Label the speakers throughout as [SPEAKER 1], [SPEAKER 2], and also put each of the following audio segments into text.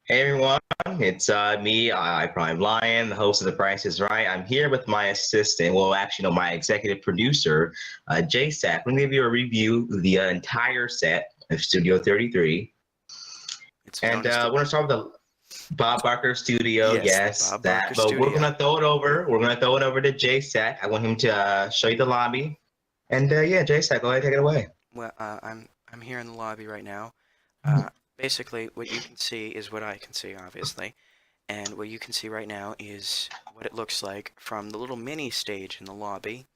[SPEAKER 1] Hey everyone, it's me, Prime Lion, the host of The Price is Right. I'm here with my assistant, well, actually, no, my executive producer, JSAC. I'm going to give you a review of the entire set of Studio 33.
[SPEAKER 2] It's
[SPEAKER 1] And
[SPEAKER 2] known as the
[SPEAKER 1] we're going to start with the Bob Barker Studio.
[SPEAKER 2] yes, the
[SPEAKER 1] Yes,
[SPEAKER 2] Bob Barker
[SPEAKER 1] that. But we're going
[SPEAKER 2] Studio.
[SPEAKER 1] to throw it over. We're going to throw it over to JSAC. I want him to show you the lobby. And yeah, JSAC, go ahead, take it away.
[SPEAKER 2] Well, I'm here in the lobby right now. Uh, Basically, what you can see is what I can see, obviously, and what you can see right now is what it looks like from the little mini stage in the lobby.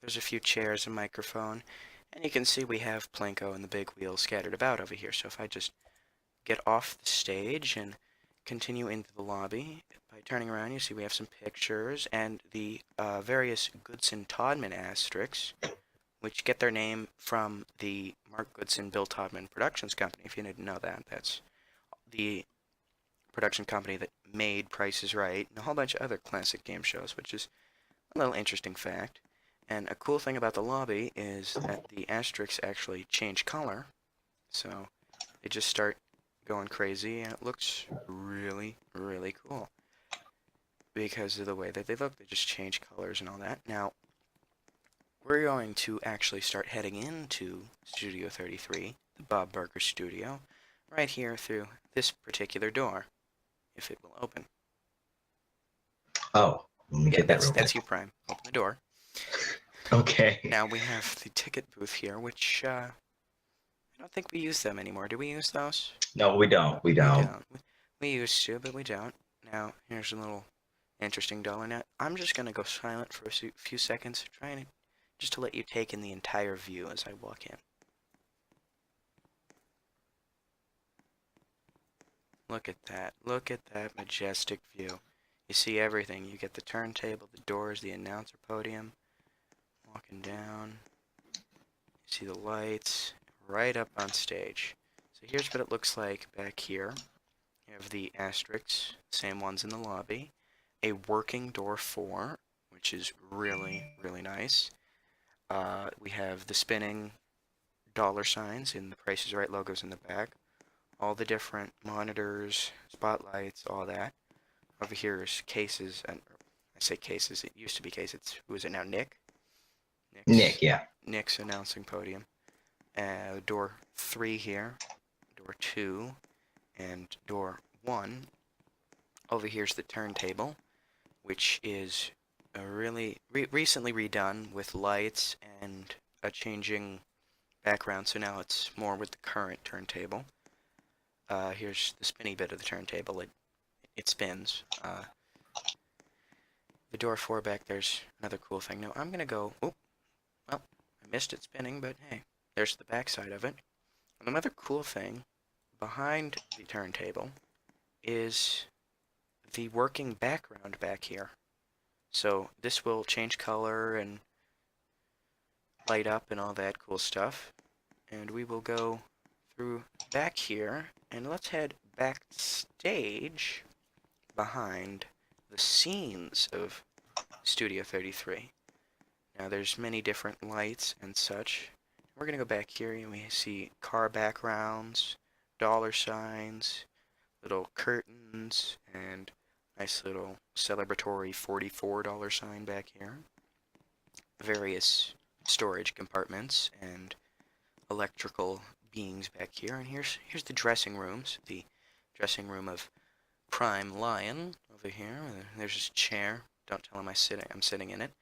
[SPEAKER 2] There's a few chairs and microphone, and you can see we have Plinko and the big wheel scattered about over here. So if I just get off the stage and continue into the lobby. By turning around, you see we have some pictures and the various Goodson Todman asterisks, which get their name from the Mark Goodson Bill Todman Productions Company. If you didn't know that, that's the production company that made Price is Right and a whole bunch of other classic game shows, which is a little interesting fact. And a cool thing about the lobby is that the asterisks actually change color, so they just start going crazy, and it looks really, really cool because of the way that they look. They just change colors and all that. Now, we're going to actually start heading into Studio 33, the Bob Barker Studio, right here through this particular door, if it will open.
[SPEAKER 1] Oh, let me
[SPEAKER 2] Yeah,
[SPEAKER 1] get that
[SPEAKER 2] that's
[SPEAKER 1] real
[SPEAKER 2] that's
[SPEAKER 1] quick.
[SPEAKER 2] you, Prime. Open the door.
[SPEAKER 1] Okay.
[SPEAKER 2] Now we have the ticket booth here, which I don't think we use them anymore. Do we use those?
[SPEAKER 1] No, we don't. We
[SPEAKER 2] We
[SPEAKER 1] don't.
[SPEAKER 2] don't. We used to, but we don't. Now, here's a little interesting dollar net. I'm just going to go silent for a few seconds, trying to just to let you take in the entire view as I walk in. Look at that. Look at that majestic view. You see everything. You get the turntable, the doors, the announcer podium. Walking down. You see the lights right up on stage. So here's what it looks like back here. You have the asterisks, same ones in the lobby. A working door 4, which is really, really nice. We have the spinning dollar signs and the Price is Right logos in the back. All the different monitors, spotlights, all that. Over here is cases, and I say cases, it used to be cases. Who is it now? Nick?
[SPEAKER 1] Nick,
[SPEAKER 2] Nick's,
[SPEAKER 1] yeah.
[SPEAKER 2] Nick's announcing podium. Door 3 here, door 2, and door 1. Over here's the turntable, which is really recently redone with lights and a changing background, so now it's more with the current turntable. Here's the spinny bit of the turntable. It spins. The door 4 back there's another cool thing. Now I'm gonna go. Oh, well, I missed it spinning, but hey, there's the back side of it. And another cool thing behind the turntable is the working background back here. So this will change color and light up and all that cool stuff. And we will go through back here, and let's head backstage behind the scenes of Studio 33. Now there's many different lights and such. We're gonna go back here and we see car backgrounds, dollar signs, little curtains, and nice little celebratory $44 sign back here. Various storage compartments and electrical beings back here. And here's the dressing rooms. The dressing room of Prime Lion over here. There's his chair. Don't tell him I'm sitting in it.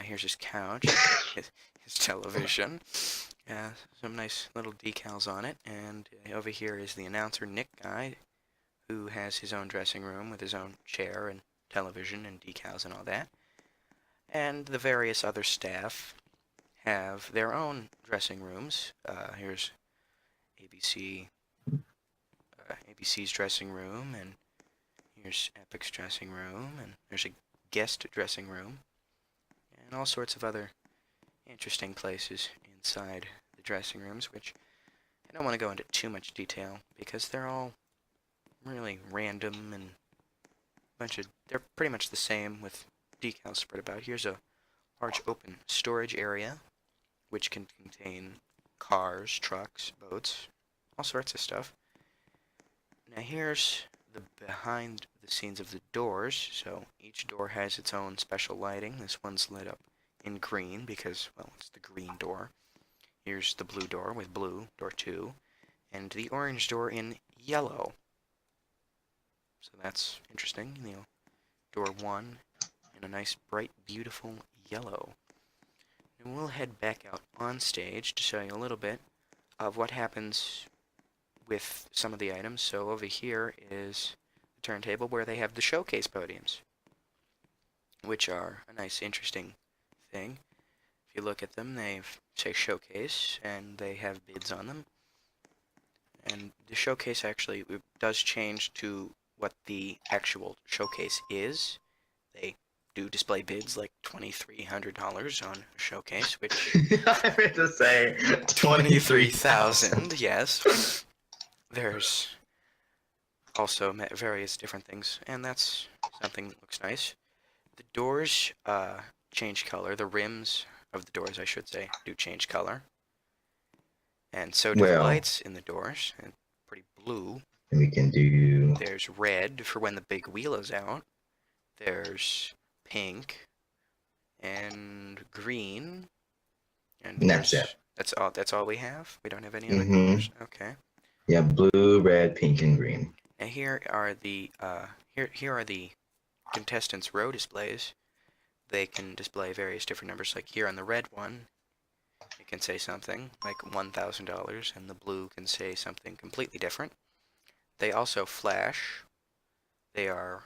[SPEAKER 2] Here's his couch, his television. Some nice little decals on it. And over here is the announcer Nick guy, who has his own dressing room with his own chair and television and decals and all that. And the various other staff have their own dressing rooms. Here's ABC, ABC's dressing room, and here's Epic's dressing room, and there's a guest dressing room, and all sorts of other interesting places inside the dressing rooms, which I don't want to go into too much detail because they're all really random and they're pretty much the same with decals spread about. Here's a large open storage area which can contain cars, trucks, boats, all sorts of stuff. Now here's the behind the scenes of the doors. So each door has its own special lighting. This one's lit up in green because, well, it's the green door. Here's the blue door with blue, door 2, and the orange door in yellow. So that's interesting. You know, door 1 in a nice, bright, beautiful yellow. And we'll head back out on stage to show you a little bit of what happens with some of the items. So over here is the turntable where they have the showcase podiums, which are a nice, interesting thing. If you look at them, they say showcase, and they have bids on them. And the showcase actually does change to what the actual showcase is. They do display bids like $2,300 on a showcase, which
[SPEAKER 1] I meant to say
[SPEAKER 2] 23,000. Yes. There's also various different things, and that's something that looks nice. The doors change color. The rims of the doors, I should say, do change color. And so do the
[SPEAKER 1] Well,
[SPEAKER 2] lights in the doors, and pretty blue.
[SPEAKER 1] we can do.
[SPEAKER 2] There's red for when the big wheel is out. There's pink and green. And
[SPEAKER 1] That's it.
[SPEAKER 2] That's all we have? We don't have any other colors? Okay.
[SPEAKER 1] Yeah, blue, red, pink, and green.
[SPEAKER 2] And here are the contestants' row displays. They can display various different numbers. Like here on the red one, it can say something like $1,000, and the blue can say something completely different. They also flash. They're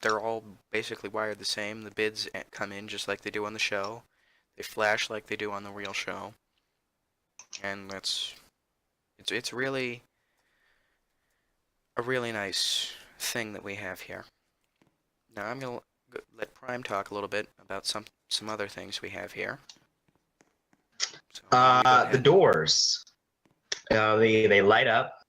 [SPEAKER 2] all basically wired the same. The bids come in just like they do on the show. They flash like they do on the real show. And it's really a really nice thing that we have here. Now I'm gonna let Prime talk a little bit about some other things we have here. So,
[SPEAKER 1] The doors, they light up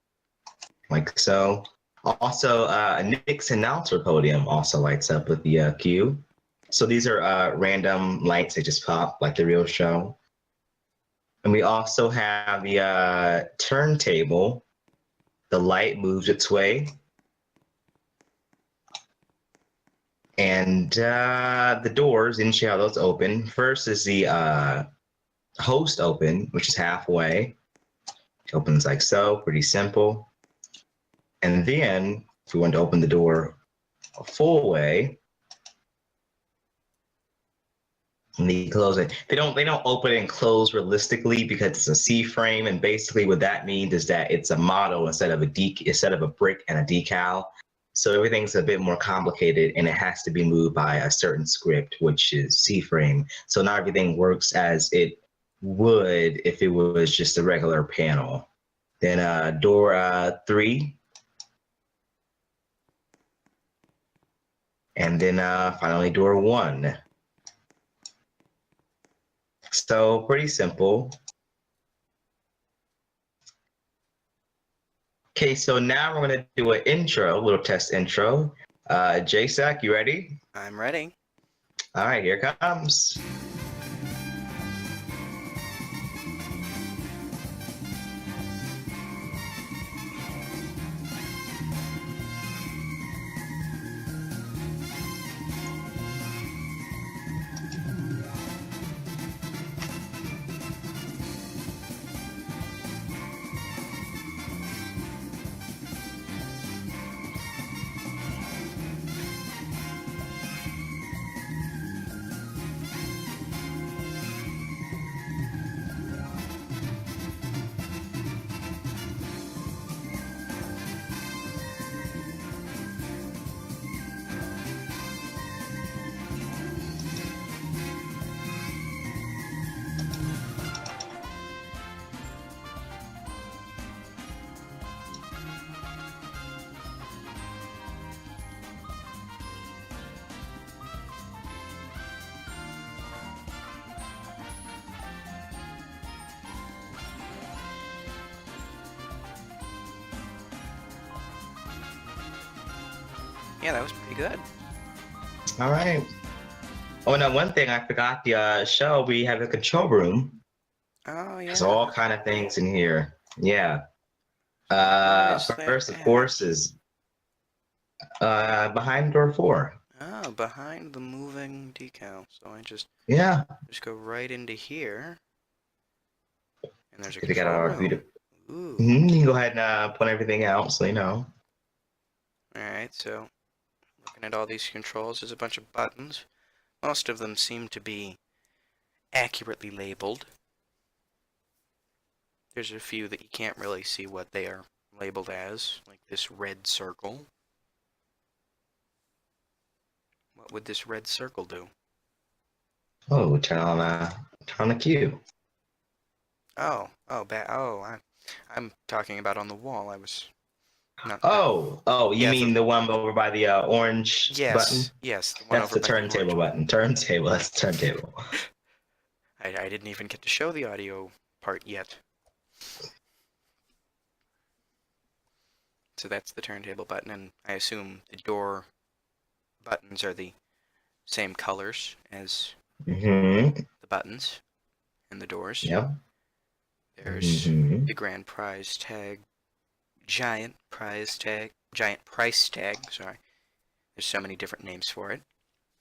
[SPEAKER 1] like so. Also, Nick's announcer podium also lights up with the cue. So these are random lights that just pop like the real show. And we also have the turntable. The light moves its way. And the doors, didn't see how those open. First is the host open, which is halfway. It opens like so, pretty simple. And then, if we want to open the door a full way, and they close it. They don't open and close realistically because it's a C frame, and basically what that means is that it's a model instead of a brick and a decal. So everything's a bit more complicated, and it has to be moved by a certain script, which is C frame. So not everything works as it would if it was just a regular panel. Then door 3. And then finally door 1. So pretty simple. Okay, so now we're gonna do an intro, a little test intro. JSAC, you ready?
[SPEAKER 2] I'm ready.
[SPEAKER 1] All right, here it comes.
[SPEAKER 2] Yeah, that was pretty good.
[SPEAKER 1] All right. Oh, now one thing I forgot the show, we have a control room.
[SPEAKER 2] Oh, yeah.
[SPEAKER 1] There's all kind of things in here. Yeah.
[SPEAKER 2] Where is that
[SPEAKER 1] First, of
[SPEAKER 2] at?
[SPEAKER 1] course, is behind door 4.
[SPEAKER 2] Oh, behind the moving decal. So I just
[SPEAKER 1] Yeah.
[SPEAKER 2] go right into here, and there's a
[SPEAKER 1] If you got
[SPEAKER 2] control
[SPEAKER 1] our
[SPEAKER 2] room.
[SPEAKER 1] beautiful.
[SPEAKER 2] Ooh.
[SPEAKER 1] You can go ahead and point everything out so you know.
[SPEAKER 2] Alright, so looking at all these controls, there's a bunch of buttons. Most of them seem to be accurately labeled. There's a few that you can't really see what they are labeled as, like this red circle. What would this red circle do?
[SPEAKER 1] Oh, turn on the cue.
[SPEAKER 2] I'm talking about on the wall. I was not.
[SPEAKER 1] Oh, you
[SPEAKER 2] Yeah,
[SPEAKER 1] mean the one over by the orange button?
[SPEAKER 2] yes, the one
[SPEAKER 1] That's
[SPEAKER 2] over
[SPEAKER 1] the
[SPEAKER 2] by the
[SPEAKER 1] turntable
[SPEAKER 2] orange button.
[SPEAKER 1] button. Turntable. That's the turntable.
[SPEAKER 2] I didn't even get to show the audio part yet. So that's the turntable button, and I assume the door buttons are the same colors as
[SPEAKER 1] Mm-hmm.
[SPEAKER 2] the buttons and the doors.
[SPEAKER 1] Yep.
[SPEAKER 2] There's
[SPEAKER 1] Mm-hmm.
[SPEAKER 2] the grand prize tag, giant prize tag, giant price tag, sorry. There's so many different names for it.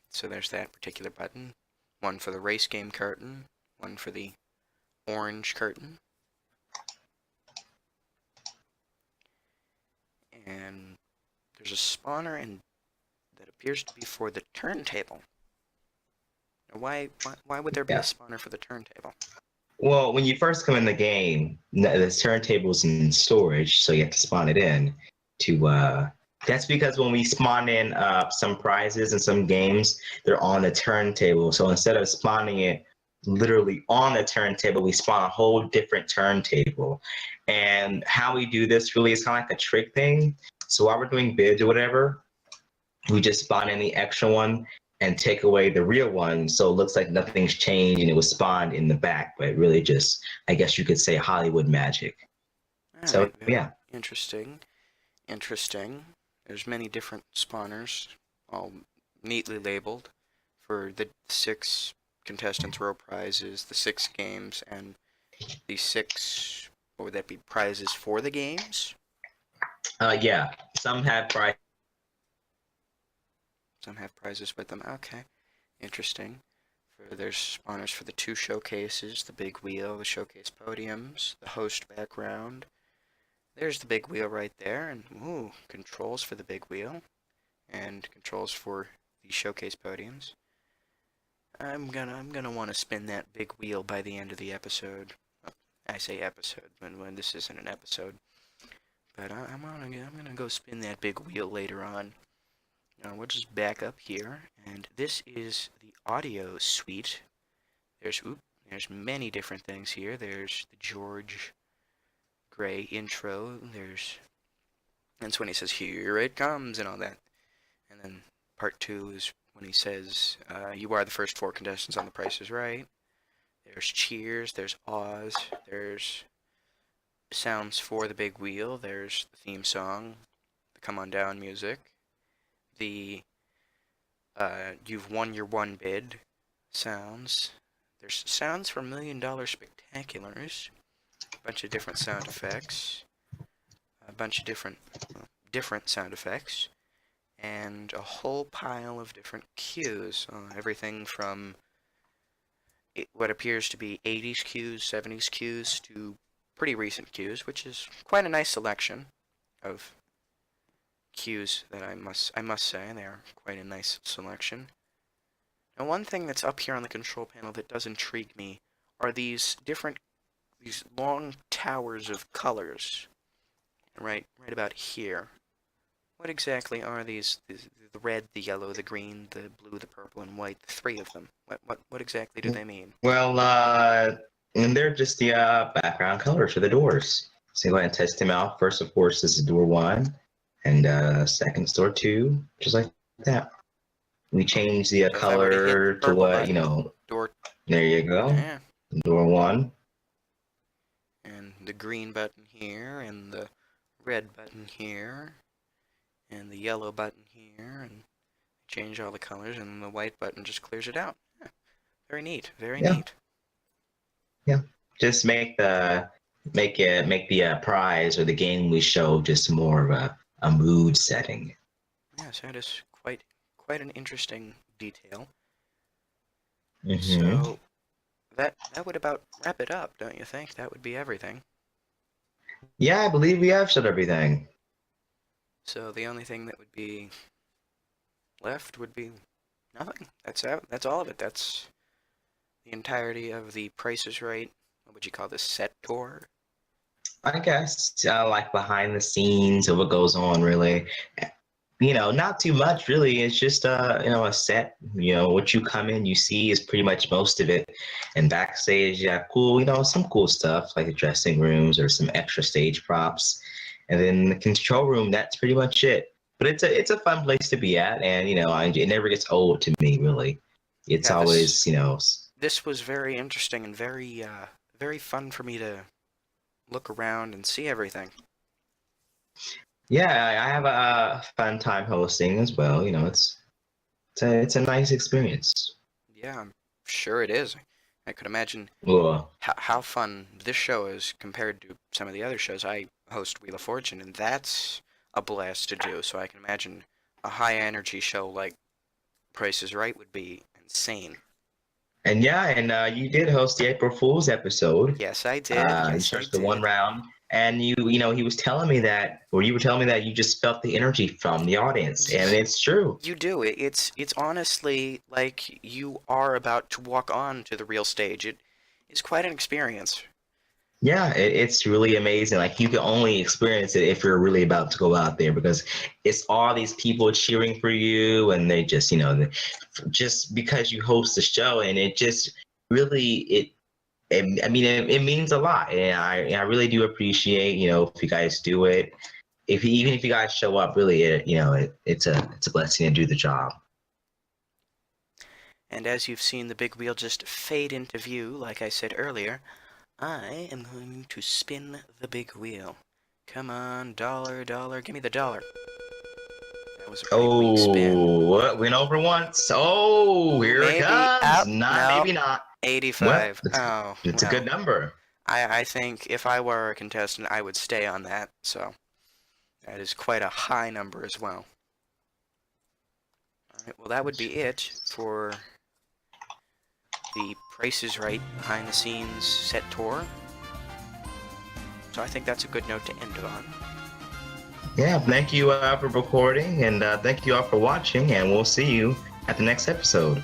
[SPEAKER 2] So there's that particular button. One for the race game curtain, one for the orange curtain, and there's a spawner and that appears to be for the turntable. Now why would there be a
[SPEAKER 1] Yeah.
[SPEAKER 2] spawner for the turntable?
[SPEAKER 1] Well, when you first come in the game, the turntable's in storage, so you have to spawn it in. To That's because when we spawn in some prizes in some games, they're on the turntable. So instead of spawning it literally on the turntable, we spawn a whole different turntable. And how we do this really is kind of like a trick thing. So while we're doing bids or whatever, we just spawn in the extra one and take away the real one, so it looks like nothing's changed and it was spawned in the back, but really just, I guess you could say, Hollywood magic. So
[SPEAKER 2] Alright, very
[SPEAKER 1] yeah.
[SPEAKER 2] interesting. Interesting. There's many different spawners, all neatly labeled for the 6 contestants row prizes, the 6 games, and the 6, what would that be, prizes for the games?
[SPEAKER 1] Yeah, some have price.
[SPEAKER 2] Some have prizes with them. Okay, interesting. There's spawners for the 2 showcases, the big wheel, the showcase podiums, the host background. There's the big wheel right there, and ooh, controls for the big wheel, and controls for the showcase podiums. I'm gonna want to spin that big wheel by the end of the episode. I say episode when this isn't an episode, but I'm gonna go spin that big wheel later on. Now we'll just back up here, and this is the audio suite. There's many different things here. There's the George Gray intro. That's when he says "Here it comes" and all that. And then part 2 is when he says, "You are the first 4 contestants on The Price is Right." There's cheers. There's awes. There's sounds for the big wheel. There's the theme song, the "Come On Down" music. The "You've won your one bid" sounds. There's sounds for $1,000,000 Spectaculars. A bunch of different sound effects. A bunch of different sound effects. And a whole pile of different cues. Everything from what appears to be 80s cues, 70s cues, to pretty recent cues, which is quite a nice selection of cues that I must say they are quite a nice selection. Now, one thing that's up here on the control panel that does intrigue me are these long towers of colors, right about here. What exactly are these? The red, the yellow, the green, the blue, the purple, and white. The 3 of them. What exactly do they mean?
[SPEAKER 1] Well, and they're just the background colors for the doors. So go ahead and test them out. First, of course, this is door 1, and second is door 2, just like that. We change the
[SPEAKER 2] So if I were to hit the
[SPEAKER 1] color to
[SPEAKER 2] purple
[SPEAKER 1] what,
[SPEAKER 2] button, door,
[SPEAKER 1] there you go.
[SPEAKER 2] yeah,
[SPEAKER 1] Door 1.
[SPEAKER 2] and the green button here, and the red button here, and the yellow button here, and change all the colors, and the white button just clears it out. Yeah, very neat, very
[SPEAKER 1] Yeah.
[SPEAKER 2] neat.
[SPEAKER 1] Yeah. Just make the make the prize or the game we show just more of a mood setting.
[SPEAKER 2] Yes, that is quite an interesting detail.
[SPEAKER 1] Hmm.
[SPEAKER 2] So that would about wrap it up, don't you think? That would be everything.
[SPEAKER 1] Yeah, I believe we have said everything.
[SPEAKER 2] So the only thing that would be left would be nothing. That's all of it. That's the entirety of the Price is Right. What would you call this set tour?
[SPEAKER 1] I guess like behind the scenes of what goes on, really. Not too much, really. It's just a set. What you come in, you see is pretty much most of it. And backstage, yeah, cool. Some cool stuff like the dressing rooms or some extra stage props. And then the control room, that's pretty much it. But it's a fun place to be at, and it never gets old to me, really. It's
[SPEAKER 2] Yeah,
[SPEAKER 1] always,
[SPEAKER 2] this was very interesting and very fun for me to look around and see everything.
[SPEAKER 1] yeah. I have a fun time hosting as well. It's a nice experience.
[SPEAKER 2] Yeah, I'm sure it is. I could imagine
[SPEAKER 1] Well,
[SPEAKER 2] how fun this show is compared to some of the other shows. I host Wheel of Fortune, and that's a blast to do. So I can imagine a high energy show like Price is Right would be insane.
[SPEAKER 1] and yeah, and you did host the April Fool's episode.
[SPEAKER 2] Yes, I did. Yes, I
[SPEAKER 1] Just the one
[SPEAKER 2] did.
[SPEAKER 1] round, and he was telling me that, or you were telling me that you just felt the energy from the audience, and it's true.
[SPEAKER 2] You do. It's honestly like you are about to walk on to the real stage. It is quite an experience.
[SPEAKER 1] Yeah, it's really amazing. Like you can only experience it if you're really about to go out there because it's all these people cheering for you, and they just, just because you host the show, and it just really I mean, it means a lot, and I really do appreciate, if you guys do it. Even if you guys show up, really, it's a blessing to do the job.
[SPEAKER 2] And as you've seen the big wheel just fade into view, like I said earlier, I am going to spin the big wheel. Come on, dollar, dollar, give me the dollar. That was a pretty weak spin.
[SPEAKER 1] Oh, went over once. Oh,
[SPEAKER 2] Ooh,
[SPEAKER 1] here it
[SPEAKER 2] maybe
[SPEAKER 1] comes.
[SPEAKER 2] up.
[SPEAKER 1] Not,
[SPEAKER 2] No,
[SPEAKER 1] maybe not. Well,
[SPEAKER 2] 85. Oh,
[SPEAKER 1] it's a good
[SPEAKER 2] well.
[SPEAKER 1] number.
[SPEAKER 2] I think if I were a contestant, I would stay on that. So that is quite a high number as well. All right, well, that would be it for the Price is Right behind the scenes set tour. So I think that's a good note to end it on.
[SPEAKER 1] Yeah, thank you for recording, and thank you all for watching, and we'll see you at the next episode.